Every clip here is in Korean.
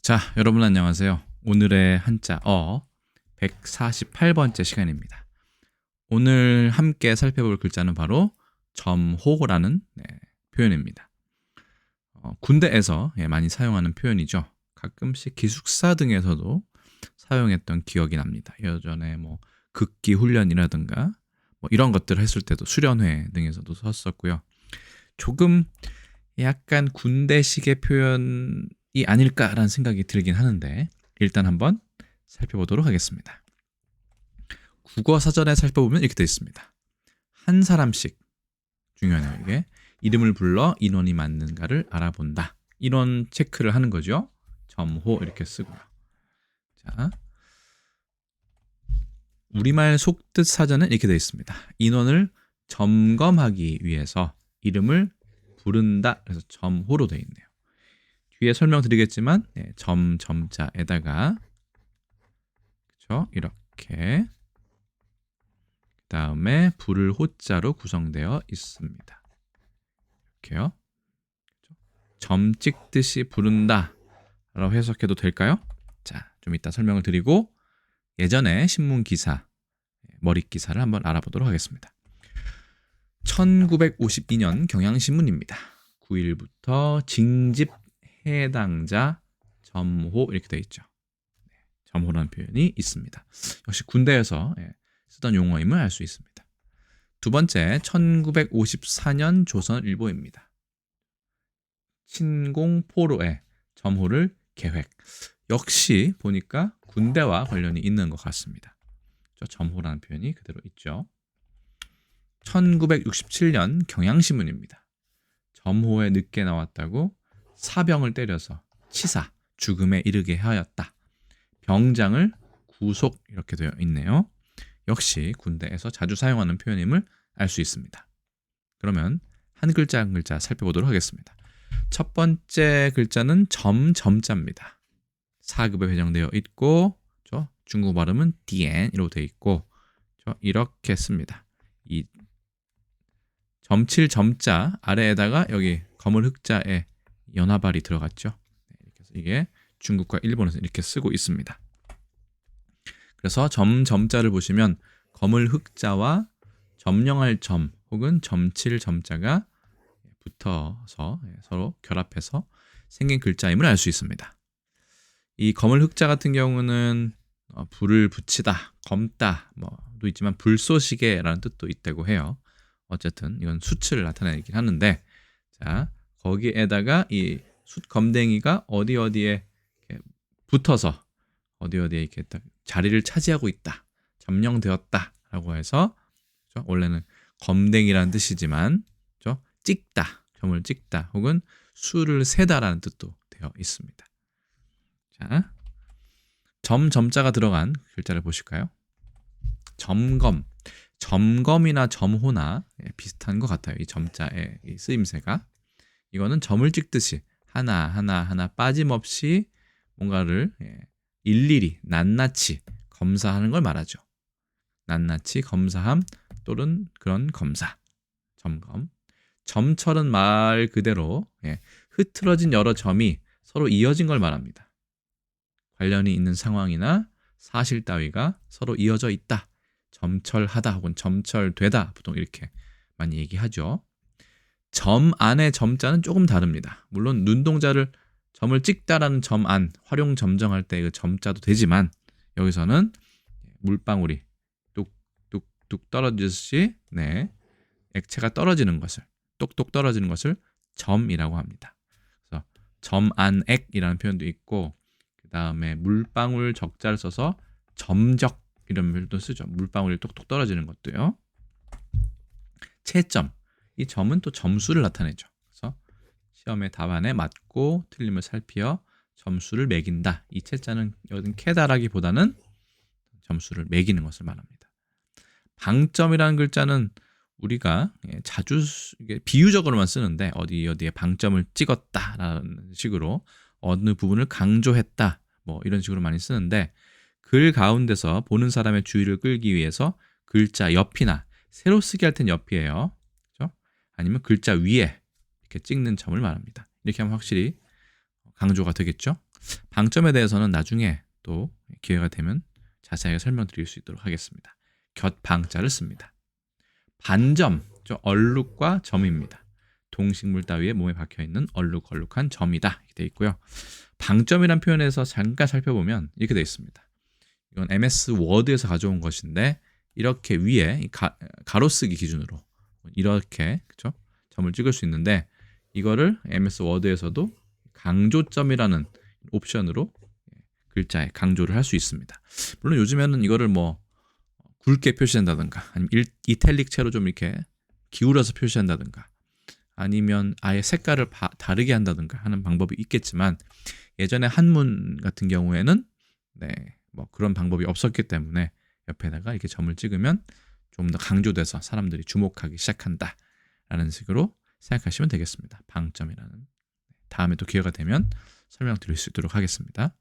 자, 여러분 안녕하세요. 오늘의 한자 148번째 시간입니다. 오늘 함께 살펴볼 글자는 바로 점호라는 표현입니다. 군대에서 많이 사용하는 표현이죠. 가끔씩 기숙사 등에서도 사용했던 기억이 납니다. 예전에 극기 훈련이라든가 이런 것들을 했을 때도 수련회 등에서도 썼었고요. 조금 약간 군대식의 표현이 아닐까라는 생각이 들긴 하는데 일단 한번 살펴보도록 하겠습니다. 국어사전에 살펴보면 이렇게 되어 있습니다. 한 사람씩, 중요하네요 이게, 이름을 불러 인원이 맞는가를 알아본다. 인원 체크를 하는 거죠. 점호 이렇게 쓰고요. 자, 우리말 속뜻 사전은 이렇게 되어 있습니다. 인원을 점검하기 위해서 이름을 부른다. 그래서 점호로 되어 있네요. 뒤에 설명드리겠지만 점자에다가 그렇죠? 이렇게 그 다음에 부를 호자로 구성되어 있습니다. 이렇게요. 점 찍듯이 부른다 라고 해석해도 될까요? 자, 좀 이따 설명을 드리고 예전에 신문 기사, 머릿 기사를 한번 알아보도록 하겠습니다. 1952년 경향신문입니다. 9일부터 징집 해당자 점호 이렇게 되어 있죠. 점호라는 표현이 있습니다. 역시 군대에서 쓰던 용어임을 알 수 있습니다. 두 번째, 1954년 조선일보입니다. 친공포로의 점호를 계획. 역시 보니까 군대와 관련이 있는 것 같습니다. 점호라는 표현이 그대로 있죠. 1967년 경향신문입니다. 점호에 늦게 나왔다고 사병을 때려서 치사, 죽음에 이르게 하였다. 병장을 구속 이렇게 되어 있네요. 역시 군대에서 자주 사용하는 표현임을 알 수 있습니다. 그러면 한 글자 한 글자 살펴보도록 하겠습니다. 첫 번째 글자는 점자입니다. 4급에 배정되어 있고 중국 발음은 디엔으로 되어 있고 이렇게 씁니다. 이 점칠 점자 아래에다가 여기 거물 흑자에 연화발이 들어갔죠. 이렇게 해서 이게 중국과 일본에서 이렇게 쓰고 있습니다. 그래서 점자를 보시면 거물 흑자와 점령할 점 혹은 점칠 점자가 붙어서 서로 결합해서 생긴 글자임을 알 수 있습니다. 이 거물 흑자 같은 경우는 불을 붙이다, 검다 도 있지만 불쏘시개라는 뜻도 있다고 해요. 어쨌든 이건 수치를 나타내긴 하는데, 자 거기에다가 이 숫검댕이가 어디에 붙어서 어디에 이렇게 딱 자리를 차지하고 있다, 점령되었다라고 해서 원래는 검댕이라는 뜻이지만 찍다, 점을 찍다 혹은 수를 세다라는 뜻도 되어 있습니다. 자, 점자가 들어간 글자를 보실까요? 점검이나 점호나 비슷한 것 같아요. 이 점자의 이 쓰임새가. 이거는 점을 찍듯이 하나 빠짐없이 뭔가를 일일이 낱낱이 검사하는 걸 말하죠. 낱낱이 검사함 또는 그런 검사, 점검. 점철은 말 그대로 흐트러진 여러 점이 서로 이어진 걸 말합니다. 관련이 있는 상황이나 사실 따위가 서로 이어져 있다. 점철하다 혹은 점철되다 보통 이렇게 많이 얘기하죠. 점 안의 점자는 조금 다릅니다. 물론 눈동자를 점을 찍다라는 점 안, 활용 점정할 때 그 점자도 되지만 여기서는 물방울이 뚝뚝뚝 떨어지듯이 액체가 떨어지는 것을, 똑똑 떨어지는 것을 점이라고 합니다. 그래서 점안액이라는 표현도 있고 그 다음에 물방울 적자를 써서 점적 이런 표현도 쓰죠. 물방울이 똑똑 떨어지는 것도요. 채점, 이 점은 또 점수를 나타내죠. 그래서 시험의 답안에 맞고 틀림을 살피어 점수를 매긴다. 이 채자는 여긴 캐다라기보다는 점수를 매기는 것을 말합니다. 방점이라는 글자는 우리가 자주 비유적으로만 쓰는데 어디에 방점을 찍었다라는 식으로 어느 부분을 강조했다 이런 식으로 많이 쓰는데, 글 가운데서 보는 사람의 주의를 끌기 위해서 글자 옆이나 세로 쓰기 할 땐 옆이에요. 그렇죠? 아니면 글자 위에 이렇게 찍는 점을 말합니다. 이렇게 하면 확실히 강조가 되겠죠. 방점에 대해서는 나중에 또 기회가 되면 자세하게 설명드릴 수 있도록 하겠습니다. 곁방자를 씁니다. 반점, 얼룩과 점입니다. 동식물 따위에 몸에 박혀있는 얼룩얼룩한 점이다 이렇게 되어 있고요. 방점이란 표현에서 잠깐 살펴보면 이렇게 되어 있습니다. 이건 MS 워드에서 가져온 것인데 이렇게 위에 가로쓰기 기준으로 이렇게 그쵸? 점을 찍을 수 있는데 이거를 MS 워드에서도 강조점이라는 옵션으로 글자에 강조를 할 수 있습니다. 물론 요즘에는 이거를 뭐 굵게 표시한다든가 아니면 이탈릭체로 좀 이렇게 기울여서 표시한다든가 아니면 아예 색깔을 다르게 한다든가 하는 방법이 있겠지만 예전에 한문 같은 경우에는 뭐 그런 방법이 없었기 때문에 옆에다가 이렇게 점을 찍으면 좀 더 강조돼서 사람들이 주목하기 시작한다라는 식으로 생각하시면 되겠습니다. 방점이라는. 다음에 또 기회가 되면 설명드릴 수 있도록 하겠습니다.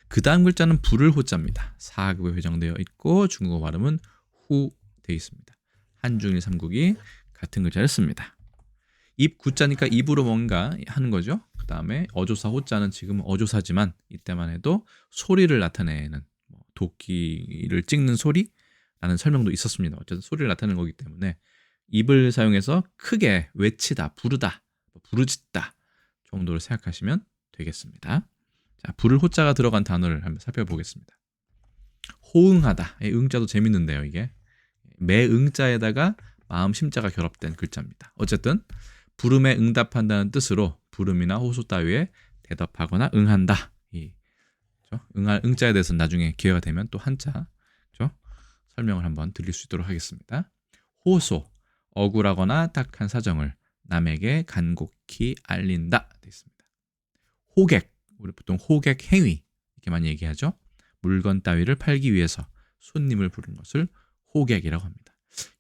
그 다음 글자는 불을 호자입니다. 사급에 회정되어 있고 중국어 발음은 후 되어 있습니다. 한중일 삼국이 같은 글자를 씁니다. 입 구자니까 입으로 뭔가 하는 거죠. 그 다음에 어조사 호자는 지금 어조사지만 이때만 해도 소리를 나타내는 도끼를 찍는 소리라는 설명도 있었습니다. 어쨌든 소리를 나타내는 거기 때문에 입을 사용해서 크게 외치다, 부르다, 부르짖다 정도로 생각하시면 되겠습니다. 자, 불을 호자가 들어간 단어를 한번 살펴보겠습니다. 호응하다. 응자도 재밌는데요. 이게 매응자에다가 마음 심자가 결합된 글자입니다. 어쨌든 부름에 응답한다는 뜻으로 부름이나 호소 따위에 대답하거나 응한다. 응할 응자에 대해서는 나중에 기회가 되면 또 한자 설명을 한번 드릴 수 있도록 하겠습니다. 호소, 억울하거나 딱한 사정을 남에게 간곡히 알린다 되어 있습니다. 호객, 우리 보통 호객 행위 이렇게 많이 얘기하죠. 물건 따위를 팔기 위해서 손님을 부르는 것을 호객이라고 합니다.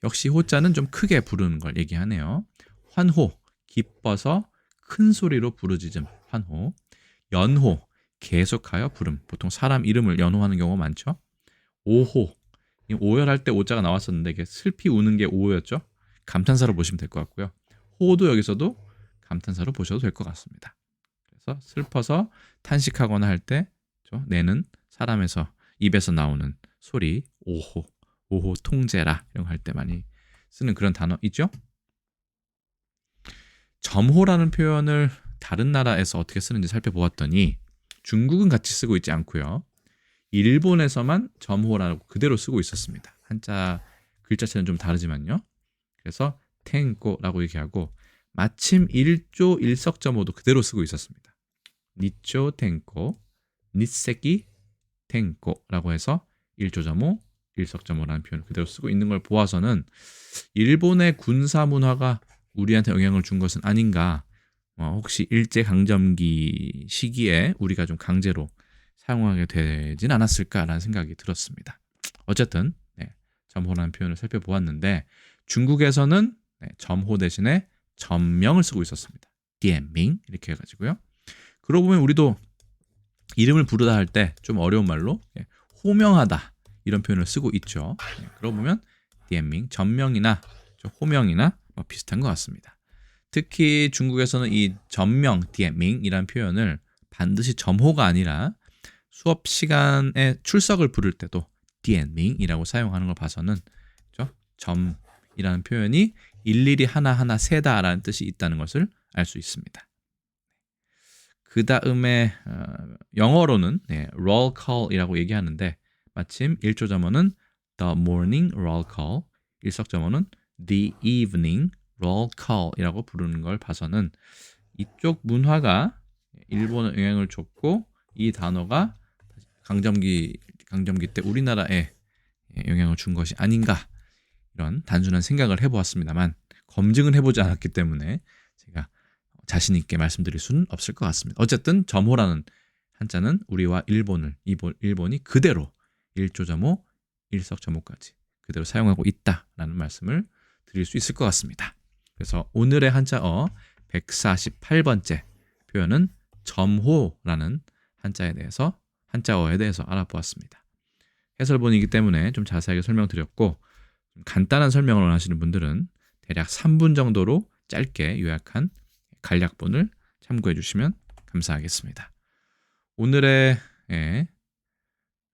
역시 호자는 좀 크게 부르는 걸 얘기하네요. 환호, 기뻐서 큰 소리로 부르짖음, 환호. 연호, 계속하여 부름. 보통 사람 이름을 연호하는 경우가 많죠. 오호, 오열할 때 오자가 나왔었는데 이게 슬피 우는 게 오였죠. 감탄사로 보시면 될 것 같고요. 호도 여기서도 감탄사로 보셔도 될 것 같습니다. 그래서 슬퍼서 탄식하거나 할 때 내는 사람에서 입에서 나오는 소리 오호, 오호 통제라 이런 거 할 때 많이 쓰는 그런 단어이죠. 점호라는 표현을 다른 나라에서 어떻게 쓰는지 살펴보았더니 중국은 같이 쓰고 있지 않고요. 일본에서만 점호라고 그대로 쓰고 있었습니다. 한자 글자체는 좀 다르지만요. 그래서 탱고라고 얘기하고 마침 일조 일석점호도 그대로 쓰고 있었습니다. 니초 탱고, 니세기 탱고라고 해서 일조점호, 일석점호라는 표현을 그대로 쓰고 있는 걸 보아서는 일본의 군사 문화가 우리한테 영향을 준 것은 아닌가. 혹시 일제강점기 시기에 우리가 좀 강제로 사용하게 되진 않았을까라는 생각이 들었습니다. 어쨌든 점호라는 표현을 살펴보았는데 중국에서는 점호 대신에 점명을 쓰고 있었습니다. 디엔밍 이렇게 해가지고요. 그러고 보면 우리도 이름을 부르다 할 때 좀 어려운 말로 호명하다 이런 표현을 쓰고 있죠. 그러고 보면 디엔밍, 점명이나 호명이나 비슷한 것 같습니다. 특히 중국에서는 이 점명, 디엔밍이라는 표현을 반드시 점호가 아니라 수업 시간에 출석을 부를 때도 디엔밍이라고 사용하는 걸 봐서는 점이라는 표현이 일일이 하나하나 세다라는 뜻이 있다는 것을 알 수 있습니다. 그 다음에 영어로는 roll call이라고 얘기하는데 마침 일조점어는 the morning roll call, 일석점어는 the evening roll call이라고 부르는 걸 봐서는 이쪽 문화가 일본에 영향을 줬고 이 단어가 강점기 때 우리나라에 영향을 준 것이 아닌가 이런 단순한 생각을 해보았습니다만 검증은 해보지 않았기 때문에 제가 자신 있게 말씀드릴 수는 없을 것 같습니다. 어쨌든 점호라는 한자는 우리와 일본이 그대로 일조점호, 일석점호까지 그대로 사용하고 있다라는 말씀을 드릴 수 있을 것 같습니다. 그래서 오늘의 한자어 148번째 표현은 점호라는 한자어에 대해서 알아보았습니다. 해설본이기 때문에 좀 자세하게 설명드렸고 간단한 설명을 원하시는 분들은 대략 3분 정도로 짧게 요약한 간략본을 참고해 주시면 감사하겠습니다. 오늘의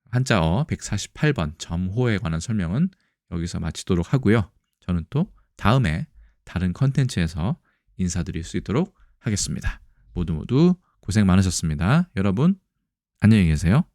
한자어 148번 점호에 관한 설명은 여기서 마치도록 하고요. 저는 또 다음에 다른 컨텐츠에서 인사드릴 수 있도록 하겠습니다. 모두 고생 많으셨습니다. 여러분 안녕히 계세요.